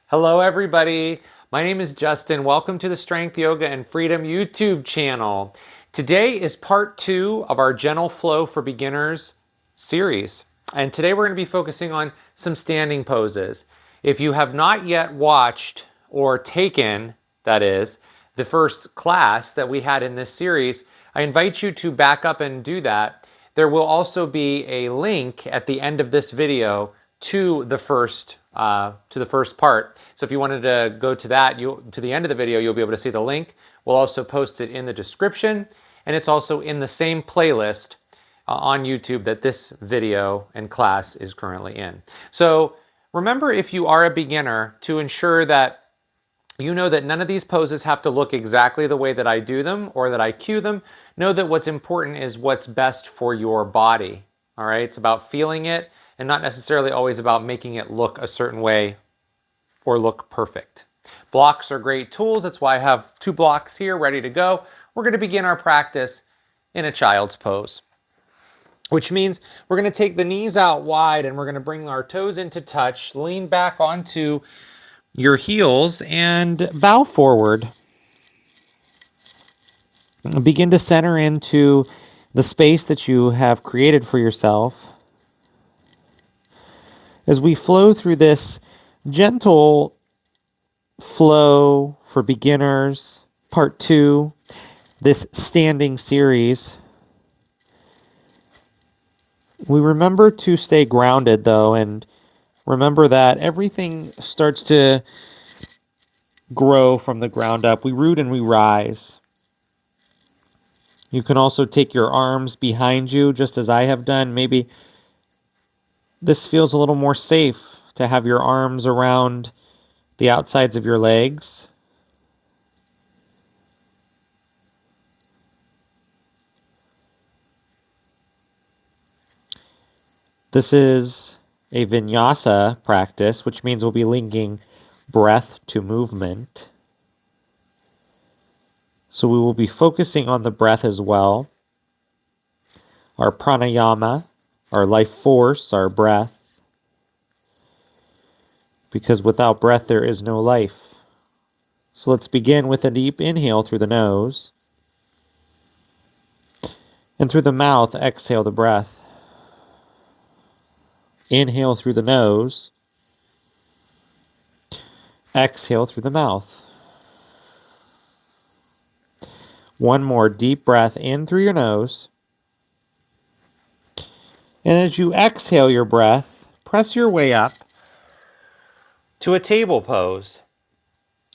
Hello, everybody. My name is Justin. Welcome to the Strength, Yoga, and Freedom YouTube channel. Today is part 2 of our Gentle Flow for Beginners series. And today we're going to be focusing on some standing poses. If you have not yet watched or taken, that is, the first class that we had in this series, I invite you to back up and do that. There will also be a link at the end of this video to the first part. So if you wanted to go to that, to the end of the video, you'll be able to see the link. We'll also post it in the description, and it's also in the same playlist on YouTube that this video and class is currently in. So remember, if you are a beginner, to ensure that you know that none of these poses have to look exactly the way that I do them or that I cue them. Know that what's important is what's best for your body. All right, it's about feeling it and not necessarily always about making it look a certain way or look perfect. Blocks are great tools. That's why I have 2 blocks here ready to go. We're going to begin our practice in a child's pose, which means we're going to take the knees out wide and we're going to bring our toes into touch, lean back onto your heels and bow forward. Begin to center into the space that you have created for yourself. As we flow through this gentle flow for beginners, part 2, this standing series, we remember to stay grounded though, and remember that everything starts to grow from the ground up. We root and we rise. You can also take your arms behind you, just as I have done. Maybe this feels a little more safe to have your arms around the outsides of your legs. This is a vinyasa practice, which means we'll be linking breath to movement. So we will be focusing on the breath as well. Our pranayama, our life force, our breath. Because without breath there is no life. So let's begin with a deep inhale through the nose. And through the mouth, exhale the breath. Inhale through the nose. Exhale through the mouth. One more deep breath in through your nose. And as you exhale your breath, press your way up to a table pose.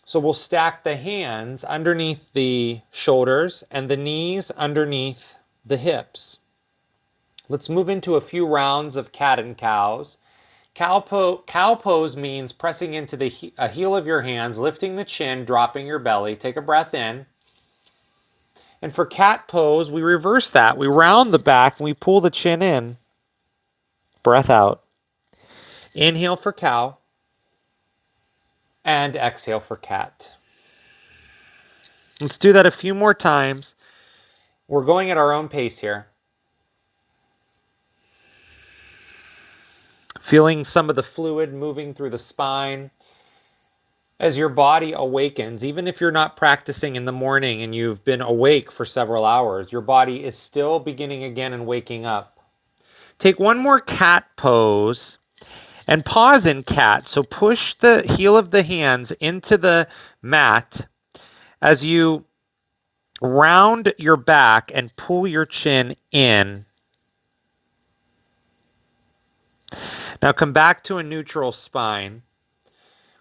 So we'll stack the hands underneath the shoulders and the knees underneath the hips. Let's move into a few rounds of cat and cows. Cow pose means pressing into the heel of your hands, lifting the chin, dropping your belly. Take a breath in. And for cat pose, we reverse that. We round the back and we pull the chin in. Breath out. Inhale for cow. And exhale for cat. Let's do that a few more times. We're going at our own pace here. Feeling some of the fluid moving through the spine. As your body awakens, even if you're not practicing in the morning and you've been awake for several hours, your body is still beginning again and waking up. Take one more cat pose and pause in cat. So push the heel of the hands into the mat as you round your back and pull your chin in. Now come back to a neutral spine.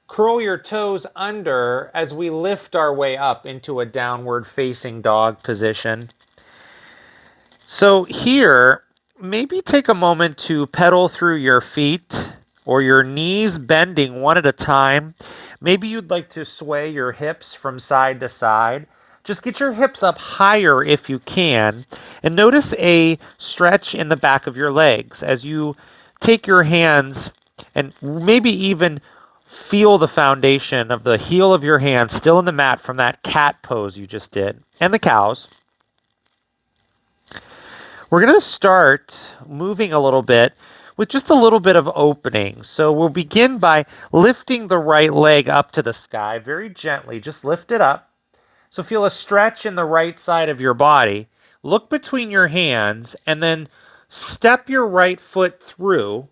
Curl your toes under as we lift our way up into a downward facing dog position. So here, maybe take a moment to pedal through your feet or your knees bending one at a time. Maybe you'd like to sway your hips from side to side. Just get your hips up higher if you can. And notice a stretch in the back of your legs as you take your hands and maybe even feel the foundation of the heel of your hand still in the mat from that cat pose you just did. And the cows. We're going to start moving a little bit with just a little bit of opening. So we'll begin by lifting the right leg up to the sky very gently. Just lift it up. So feel a stretch in the right side of your body. Look between your hands and then step your right foot through.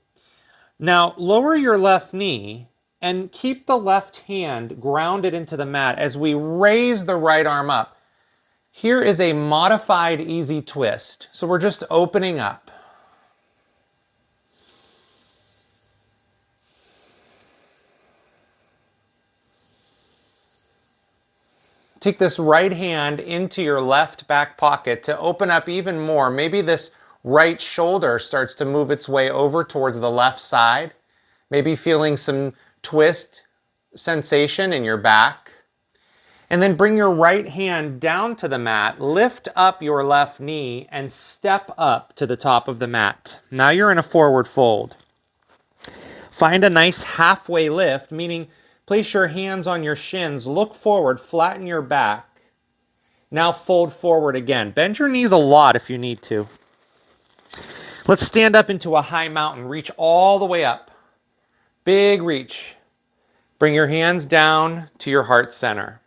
Now lower your left knee and keep the left hand grounded into the mat as we raise the right arm up. Here is a modified easy twist. So we're just opening up. Take this right hand into your left back pocket to open up even more. Maybe this right shoulder starts to move its way over towards the left side. Maybe feeling some twist sensation in your back. And then bring your right hand down to the mat, lift up your left knee, and step up to the top of the mat. Now you're in a forward fold. Find a nice halfway lift, meaning place your hands on your shins, look forward, flatten your back. Now fold forward again. Bend your knees a lot if you need to. Let's stand up into a high mountain. Reach all the way up. Big reach. Bring your hands down to your heart center.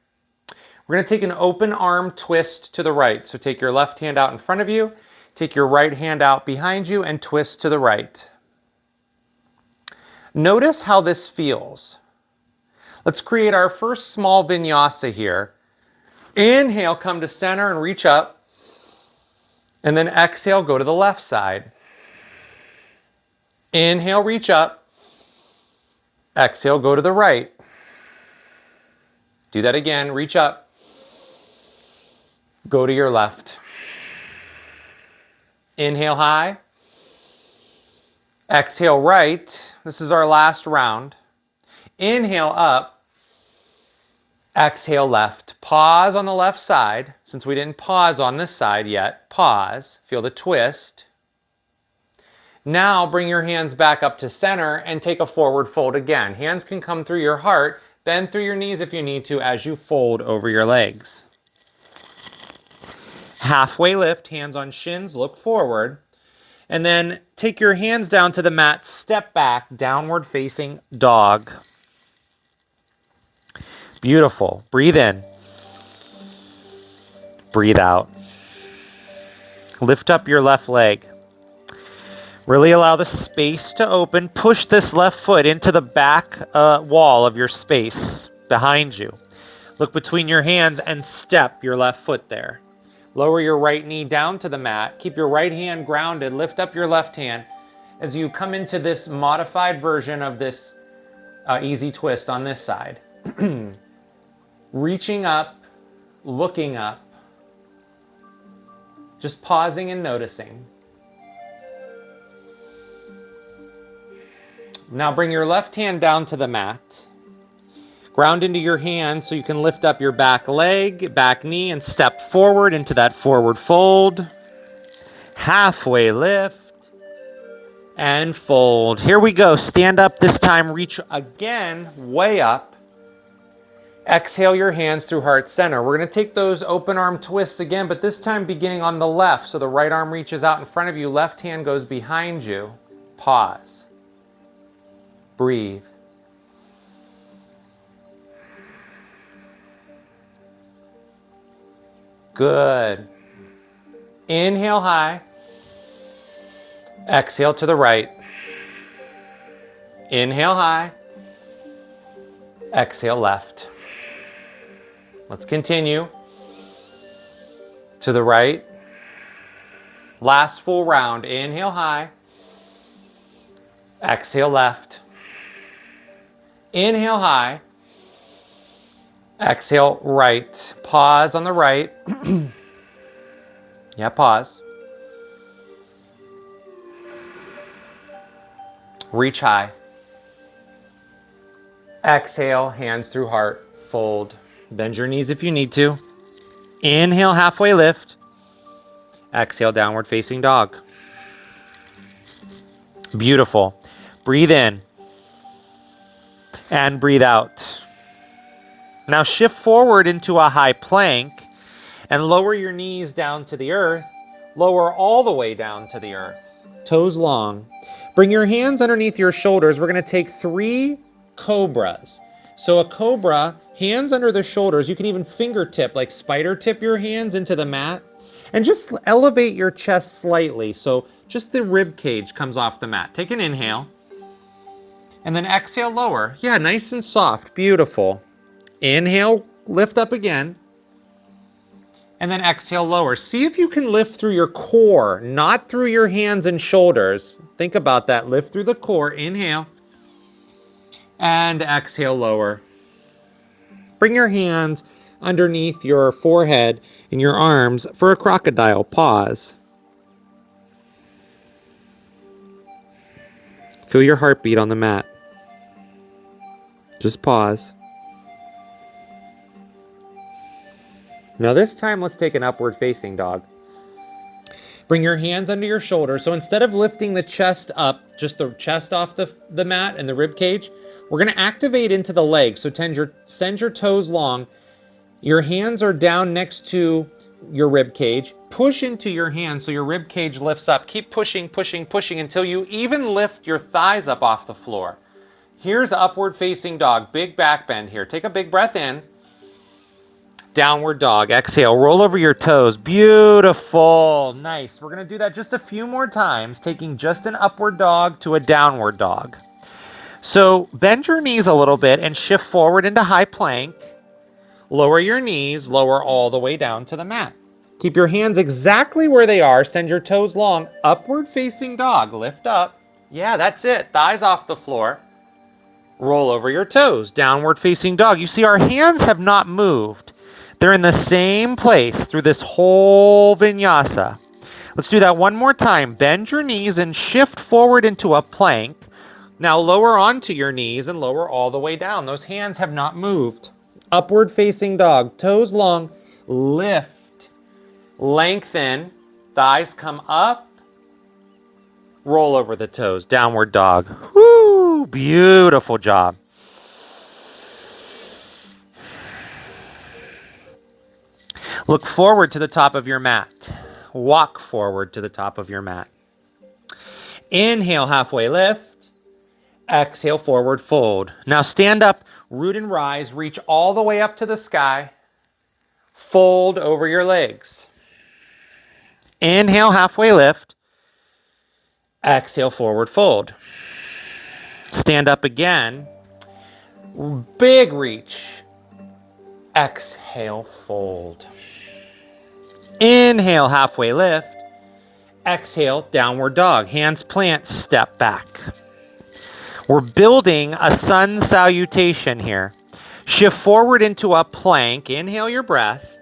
We're going to take an open arm twist to the right. So take your left hand out in front of you, take your right hand out behind you, and twist to the right. Notice how this feels. Let's create our first small vinyasa here. Inhale, come to center and reach up. And then exhale, go to the left side. Inhale, reach up. Exhale, go to the right. Do that again, reach up. Go to your left. Inhale high. Exhale right. This is our last round. Inhale up. Exhale left. Pause on the left side. Since we didn't pause on this side yet, pause. Feel the twist. Now bring your hands back up to center and take a forward fold again. Hands can come through your heart. Bend through your knees if you need to as you fold over your legs. Halfway lift, hands on shins, look forward. And then take your hands down to the mat, step back, downward facing dog. Beautiful. Breathe in. Breathe out. Lift up your left leg. Really allow the space to open. Push this left foot into the back wall of your space behind you. Look between your hands and step your left foot there. Lower your right knee down to the mat. Keep your right hand grounded. Lift up your left hand as you come into this modified version of this easy twist on this side. Reaching up, looking up, just pausing and noticing. Now bring your left hand down to the mat. Ground into your hands so you can lift up your back leg, back knee, and step forward into that forward fold. Halfway lift and fold. Here we go. Stand up this time. Reach again, way up. Exhale your hands through heart center. We're going to take those open arm twists again, but this time beginning on the left. So the right arm reaches out in front of you. Left hand goes behind you. Pause. Breathe. Good. Inhale high. Exhale to the right. Inhale high. Exhale left. Let's continue. To the right. Last full round. Inhale high. Exhale left. Inhale high. Exhale right. Pause on the right. Yeah, pause. Reach high. Exhale, hands through heart. Fold. Bend your knees if you need to. Inhale, halfway lift. Exhale, downward facing dog. Beautiful. Breathe in. And breathe out. Now shift forward into a high plank and lower your knees down to the earth. Lower all the way down to the earth. Toes long. Bring your hands underneath your shoulders. We're going to take 3 cobras. So a cobra, hands under the shoulders. You can even fingertip, like spider tip your hands into the mat. And just elevate your chest slightly. So just the rib cage comes off the mat. Take an inhale. And then exhale, lower. Yeah, nice and soft. Beautiful. Inhale, lift up again. And then exhale, lower. See if you can lift through your core, not through your hands and shoulders. Think about that. Lift through the core. Inhale. And exhale, lower. Bring your hands underneath your forehead and your arms for a crocodile. Pause. Feel your heartbeat on the mat. Just pause. Now this time, let's take an upward facing dog. Bring your hands under your shoulders. So instead of lifting the chest up, just the chest off the mat and the rib cage, we're going to activate into the legs. So send your toes long. Your hands are down next to your rib cage. Push into your hands so your rib cage lifts up. Keep pushing, pushing, pushing until you even lift your thighs up off the floor. Here's upward facing dog. Big back bend here. Take a big breath in. Downward dog. Exhale. Roll over your toes. Beautiful. Nice. We're going to do that just a few more times, taking just an upward dog to a downward dog. So bend your knees a little bit and shift forward into high plank. Lower your knees. Lower all the way down to the mat. Keep your hands exactly where they are. Send your toes long. Upward facing dog. Lift up. Yeah, that's it. Thighs off the floor. Roll over your toes. Downward facing dog. You see our hands have not moved. They're in the same place through this whole vinyasa. Let's do that one more time. Bend your knees and shift forward into a plank. Now lower onto your knees and lower all the way down. Those hands have not moved. Upward facing dog. Toes long. Lift. Lengthen. Thighs come up. Roll over the toes. Downward dog. Woo! Beautiful job. Look forward to the top of your mat. Walk forward to the top of your mat. Inhale, halfway lift. Exhale, forward fold. Now stand up, root and rise. Reach all the way up to the sky. Fold over your legs. Inhale, halfway lift. Exhale, forward fold. Stand up again. Big reach. Exhale, fold. Inhale, halfway lift. Exhale, downward dog. Hands plant, step back. We're building a sun salutation here. Shift forward into a plank. Inhale your breath.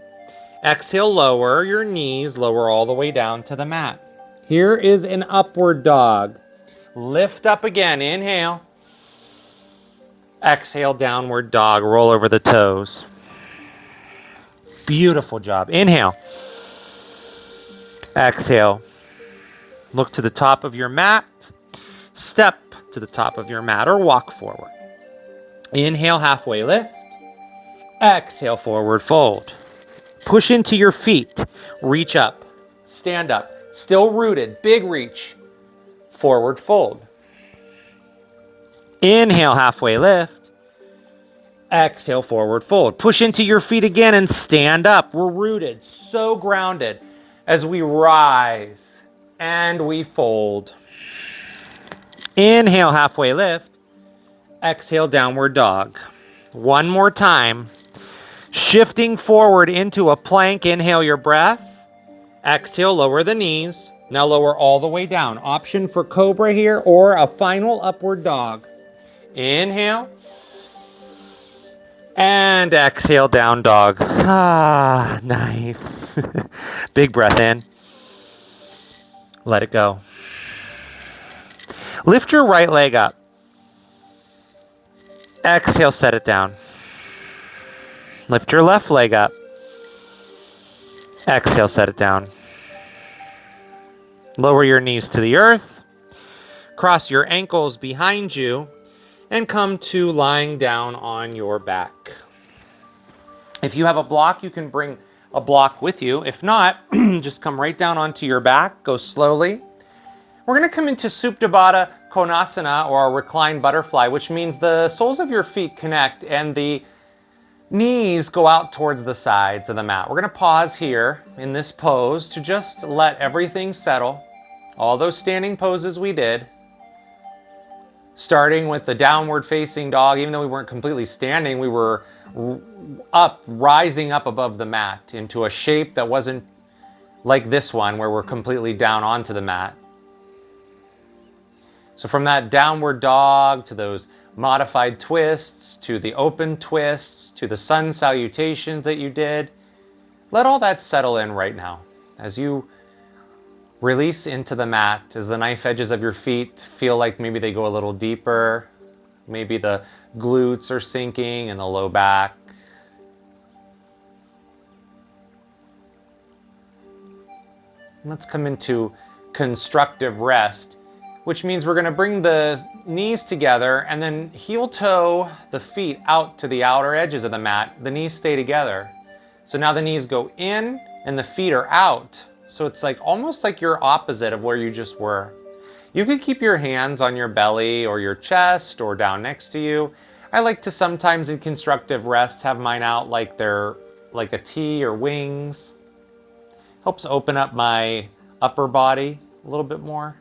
Exhale, lower your knees. Lower all the way down to the mat. Here is an upward dog. Lift up again. Inhale. Exhale, downward dog. Roll over the toes. Beautiful job. Inhale. Exhale. Look to the top of your mat. Step to the top of your mat or walk forward. Inhale, halfway lift. Exhale, forward fold. Push into your feet. Reach up. Stand up. Still rooted. Big reach. Forward fold. Inhale, halfway lift. Exhale, forward fold. Push into your feet again and stand up. We're rooted, so grounded as we rise and we fold. Inhale, halfway lift. Exhale, downward dog. One more time. Shifting forward into a plank. Inhale your breath. Exhale, lower the knees. Now lower all the way down. Option for cobra here or a final upward dog. Inhale. And exhale, down dog. Ah, nice. Big breath in. Let it go. Lift your right leg up. Exhale, set it down. Lift your left leg up. Exhale, set it down. Lower your knees to the earth. Cross your ankles behind you and come to lying down on your back. If you have a block, you can bring a block with you. If not, just come right down onto your back. Go slowly. We're going to come into Supta Baddha, Konasana, or a reclined butterfly, which means the soles of your feet connect and the knees go out towards the sides of the mat. We're going to pause here in this pose to just let everything settle. All those standing poses we did, starting with the downward facing dog. Even though we weren't completely standing, we were rising up above the mat into a shape that wasn't like this one where we're completely down onto the mat. So from that downward dog to those modified twists, to the open twists, to the sun salutations that you did, let all that settle in right now as you release into the mat, as the knife edges of your feet feel like maybe they go a little deeper. Maybe the glutes are sinking and the low back. Let's come into constructive rest, which means we're going to bring the knees together and then heel toe the feet out to the outer edges of the mat. The knees stay together. So now the knees go in and the feet are out. So it's like almost like you're opposite of where you just were. You could keep your hands on your belly or your chest or down next to you. I like to sometimes in constructive rest have mine out like they're like a T or wings. Helps open up my upper body a little bit more.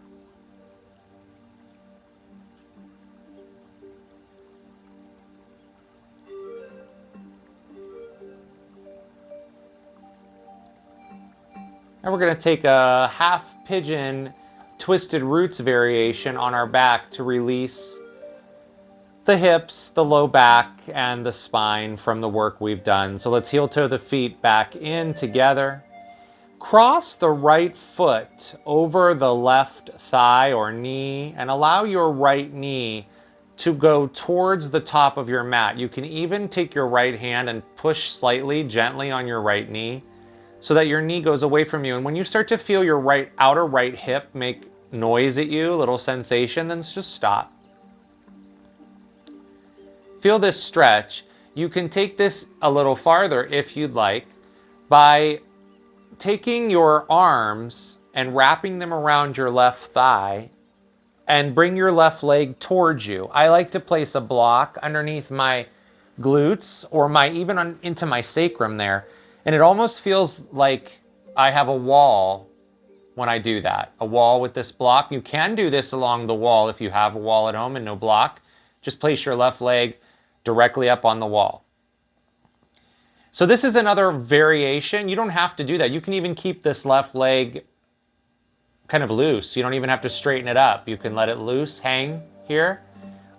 And we're going to take a half pigeon twisted roots variation on our back to release the hips, the low back, and the spine from the work we've done. So let's heel toe the feet back in together. Cross the right foot over the left thigh or knee and allow your right knee to go towards the top of your mat. You can even take your right hand and push slightly, gently on your right knee, so that your knee goes away from you. And when you start to feel your outer right hip make noise at you, a little sensation, then just stop. Feel this stretch. You can take this a little farther if you'd like by taking your arms and wrapping them around your left thigh and bring your left leg towards you. I like to place a block underneath my glutes or even into my sacrum there. And it almost feels like I have a wall when I do that. A wall with this block. You can do this along the wall if you have a wall at home and no block. Just place your left leg directly up on the wall. So this is another variation. You don't have to do that. You can even keep this left leg kind of loose. You don't even have to straighten it up. You can let it loose, hang here,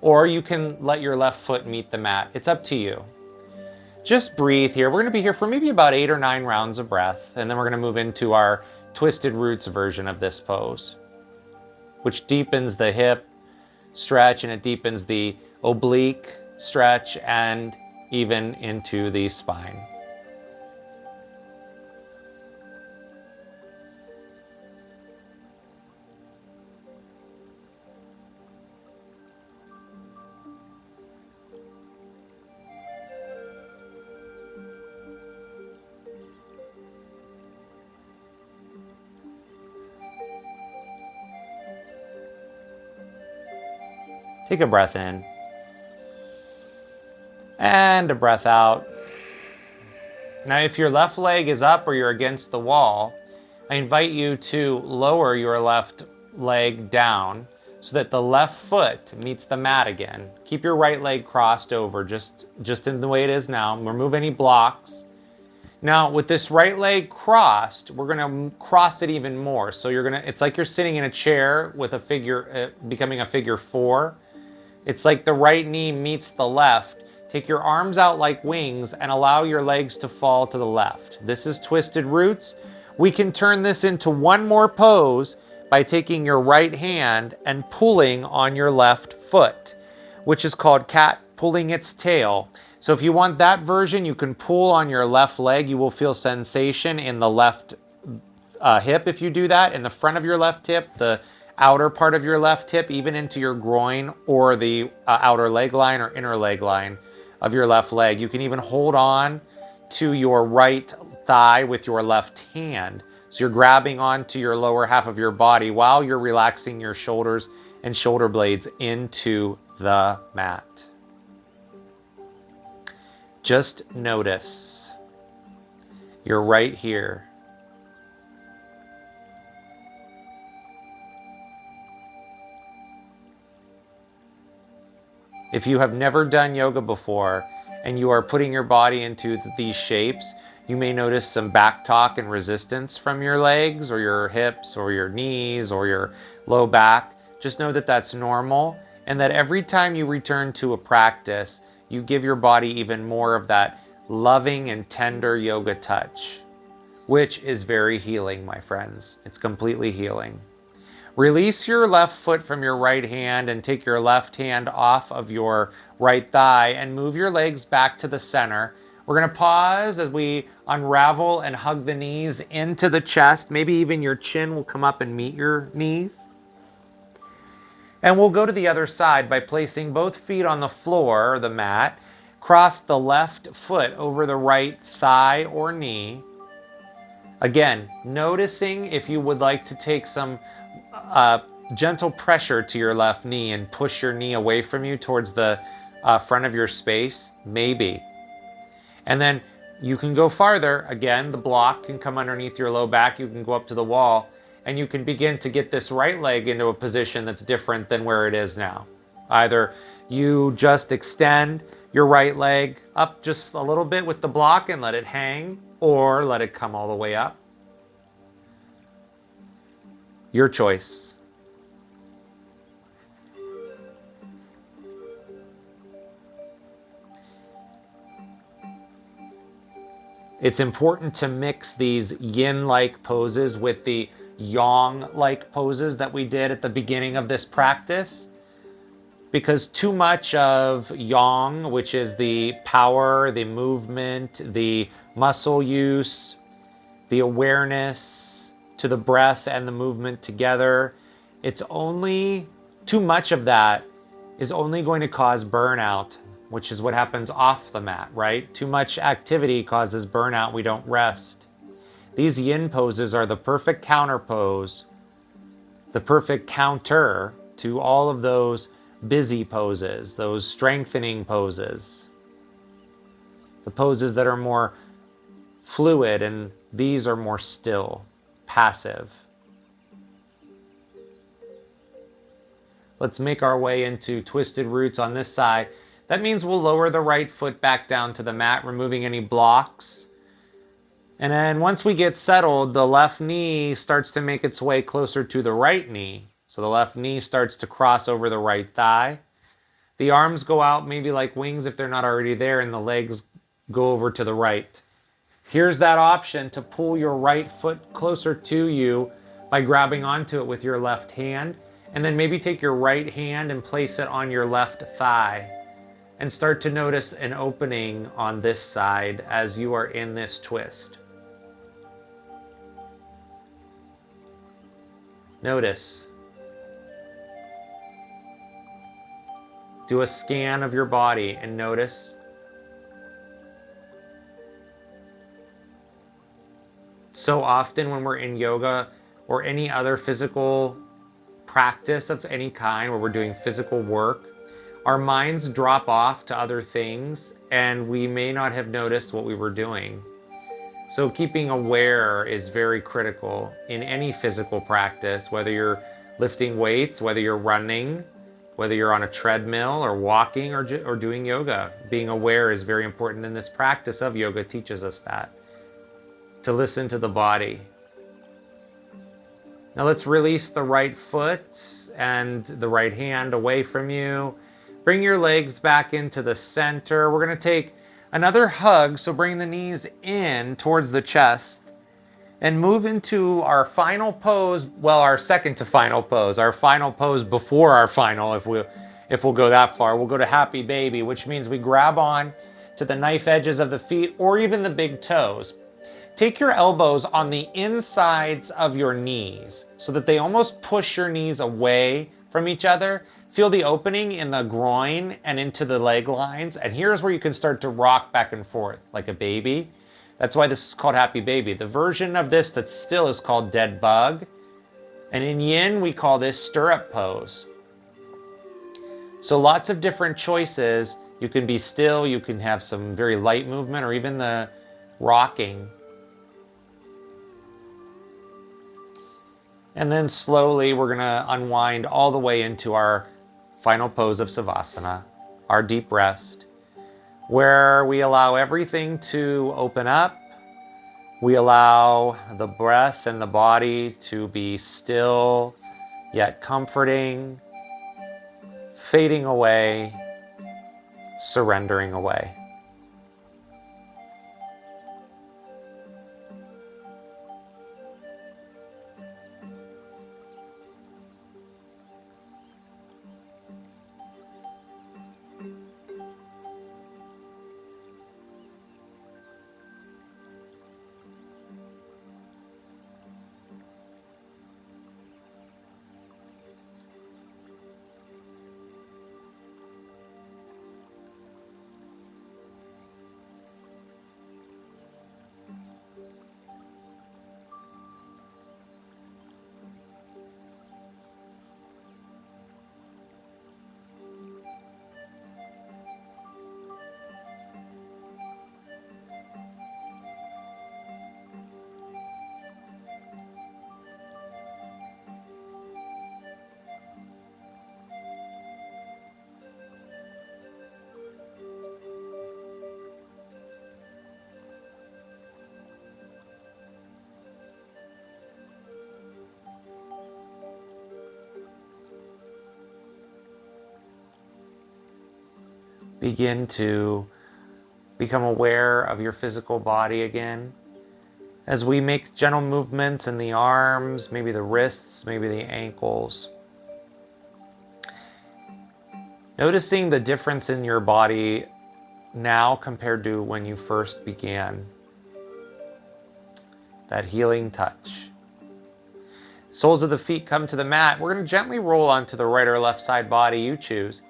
or you can let your left foot meet the mat. It's up to you. Just breathe here. We're going to be here for maybe about 8 or 9 rounds of breath, and then we're going to move into our twisted roots version of this pose, which deepens the hip stretch and it deepens the oblique stretch and even into the spine. Take a breath in and a breath out. Now, if your left leg is up or you're against the wall, I invite you to lower your left leg down so that the left foot meets the mat again. Keep your right leg crossed over, just in the way it is now. Remove any blocks. Now, with this right leg crossed, we're going to cross it even more. So it's like you're sitting in a chair with a figure, becoming a figure 4. It's like the right knee meets the left. Take your arms out like wings and allow your legs to fall to the left. This is twisted roots. We can turn this into one more pose by taking your right hand and pulling on your left foot, which is called cat pulling its tail. So if you want that version, you can pull on your left leg. You will feel sensation in the left hip if you do that, in the front of your left hip, the outer part of your left hip, even into your groin or the outer leg line or inner leg line of your left leg. You can even hold on to your right thigh with your left hand. So you're grabbing onto your lower half of your body while you're relaxing your shoulders and shoulder blades into the mat. Just notice you're right here. If you have never done yoga before and you are putting your body into these shapes, you may notice some back talk and resistance from your legs or your hips or your knees or your low back. Just know that that's normal, and that every time you return to a practice, you give your body even more of that loving and tender yoga touch, which is very healing, my friends. It's completely healing. Release your left foot from your right hand and take your left hand off of your right thigh and move your legs back to the center. We're going to pause as we unravel and hug the knees into the chest. Maybe even your chin will come up and meet your knees. And we'll go to the other side by placing both feet on the floor, or the mat. Cross the left foot over the right thigh or knee. Again, noticing if you would like to take some gentle pressure to your left knee and push your knee away from you towards the front of your space, maybe. And then you can go farther. Again, the block can come underneath your low back. You can go up to the wall, and you can begin to get this right leg into a position that's different than where it is now. Either you just extend your right leg up just a little bit with the block and let it hang, or let it come all the way up. Your choice. It's important to mix these yin-like poses with the yang-like poses that we did at the beginning of this practice, because too much of yang, which is the power, the movement, the muscle use, the awareness to the breath and the movement together, too much of that is only going to cause burnout, which is what happens off the mat, right? Too much activity causes burnout. We don't rest. These yin poses are the perfect counter pose, the perfect counter to all of those busy poses, those strengthening poses, the poses that are more fluid, and these are more still, passive. Let's make our way into twisted roots on this side. That means we'll lower the right foot back down to the mat, removing any blocks. And then once we get settled, the left knee starts to make its way closer to the right knee. So the left knee starts to cross over the right thigh. The arms go out maybe like wings if they're not already there, and the legs go over to the right. Here's that option to pull your right foot closer to you by grabbing onto it with your left hand, and then maybe take your right hand and place it on your left thigh. And start to notice an opening on this side as you are in this twist. Notice. Do a scan of your body and notice. So often when we're in yoga or any other physical practice of any kind, where we're doing physical work, our minds drop off to other things and we may not have noticed what we were doing. So keeping aware is very critical in any physical practice, whether you're lifting weights, whether you're running, whether you're on a treadmill or walking or doing yoga. Being aware is very important, and this practice of yoga teaches us that, to listen to the body. Now let's release the right foot and the right hand away from you. Bring your legs back into the center. We're going to take another hug, so bring the knees in towards the chest and move into our final pose, well, our second to final pose, our final pose before our final, if we'll go that far. We'll go to happy baby, which means we grab on to the knife edges of the feet or even the big toes. Take your elbows on the insides of your knees so that they almost push your knees away from each other. Feel the opening in the groin and into the leg lines. And here's where you can start to rock back and forth like a baby. That's why this is called happy baby. The version of this that still is called dead bug. And in yin, we call this stirrup pose. So lots of different choices. You can be still, you can have some very light movement, or even the rocking. And then slowly we're gonna unwind all the way into our final pose of Savasana, our deep rest, where we allow everything to open up. We allow the breath and the body to be still, yet comforting, fading away, surrendering away. Begin to become aware of your physical body again. As we make gentle movements in the arms, maybe the wrists, maybe the ankles. Noticing the difference in your body now compared to when you first began. That healing touch. Soles of the feet come to the mat. We're going to gently roll onto the right or left side body, you choose.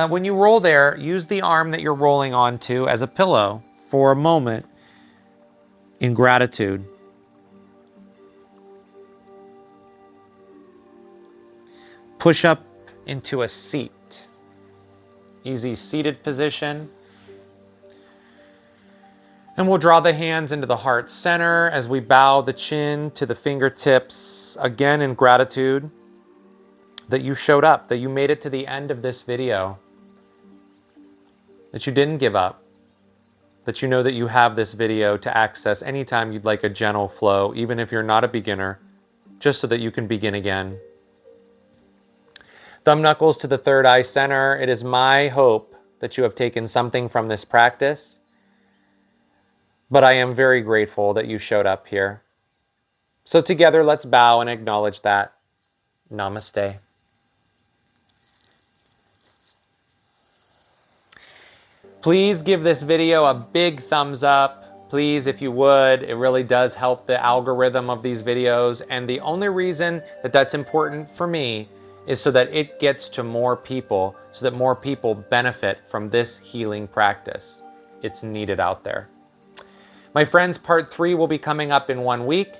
When you roll there, use the arm that you're rolling onto as a pillow for a moment in gratitude. Push up into a seat. Easy seated position. And we'll draw the hands into the heart center as we bow the chin to the fingertips, again in gratitude that you showed up, that you made it to the end of this video, that you didn't give up, that you know that you have this video to access anytime you'd like a gentle flow, even if you're not a beginner, just so that you can begin again. Thumb knuckles to the third eye center. It is my hope that you have taken something from this practice, but I am very grateful that you showed up here. So together, let's bow and acknowledge that. Namaste. Please give this video a big thumbs up. Please, if you would. It really does help the algorithm of these videos. And the only reason that that's important for me is so that it gets to more people, so that more people benefit from this healing practice. It's needed out there. My friends, part 3 will be coming up in 1 week.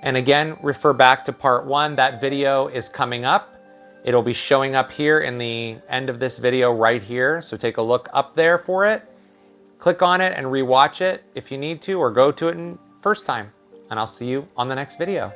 And again, refer back to part 1. That video is coming up. It'll be showing up here in the end of this video right here. So take a look up there for it. Click on it and rewatch it if you need to, or go to it in first time. And I'll see you on the next video.